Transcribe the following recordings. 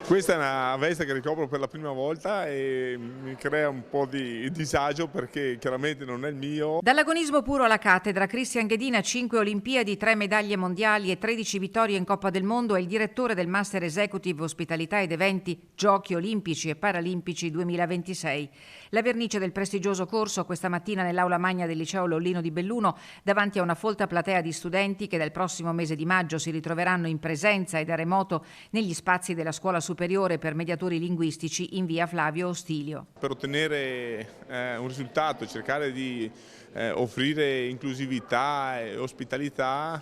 Questa è una veste che ricopro per la prima volta e mi crea un po' di disagio perché chiaramente non è il mio. Dall'agonismo puro alla cattedra, Christian Ghedina, 5 Olimpiadi, 3 medaglie mondiali e 13 vittorie in Coppa del Mondo, è il direttore del Master Executive Ospitalità ed Eventi Giochi Olimpici e Paralimpici 2026. La vernice del prestigioso corso questa mattina nell'aula magna del liceo Lollino di Belluno, davanti a una folta platea di studenti che dal prossimo mese di maggio si ritroveranno in presenza e da remoto negli spazi della scuola superiore per mediatori linguistici in via Flavio Ostilio. Per ottenere un risultato, cercare di offrire inclusività e ospitalità,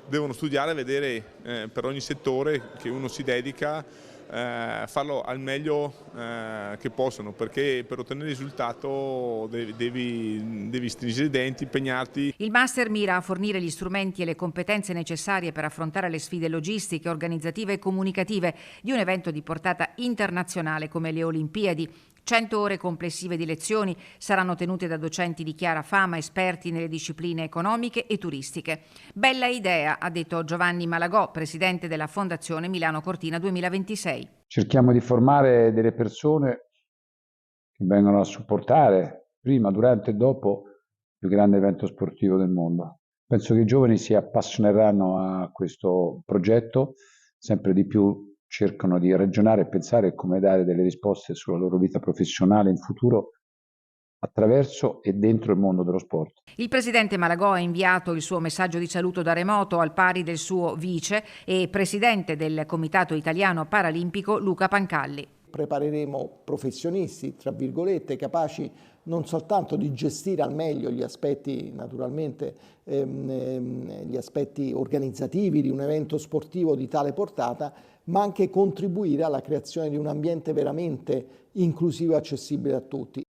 devono studiare e vedere per ogni settore che uno si dedica, farlo al meglio che possono, perché per ottenere il risultato devi stringere i denti, impegnarti. Il master mira a fornire gli strumenti e le competenze necessarie per affrontare le sfide logistiche, organizzative e comunicative di un evento di portata internazionale come le Olimpiadi. 100 ore complessive di lezioni saranno tenute da docenti di chiara fama, esperti nelle discipline economiche e turistiche. Bella idea, ha detto Giovanni Malagò, presidente della Fondazione Milano Cortina 2026. Cerchiamo di formare delle persone che vengono a supportare prima, durante e dopo il più grande evento sportivo del mondo. Penso che i giovani si appassioneranno a questo progetto, sempre di più cercano di ragionare e pensare come dare delle risposte sulla loro vita professionale in futuro attraverso e dentro il mondo dello sport. Il presidente Malagò ha inviato il suo messaggio di saluto da remoto al pari del suo vice e presidente del Comitato Italiano Paralimpico Luca Pancalli. Prepareremo professionisti, tra virgolette, capaci non soltanto di gestire al meglio gli aspetti, naturalmente, gli aspetti organizzativi di un evento sportivo di tale portata, ma anche contribuire alla creazione di un ambiente veramente inclusivo e accessibile a tutti.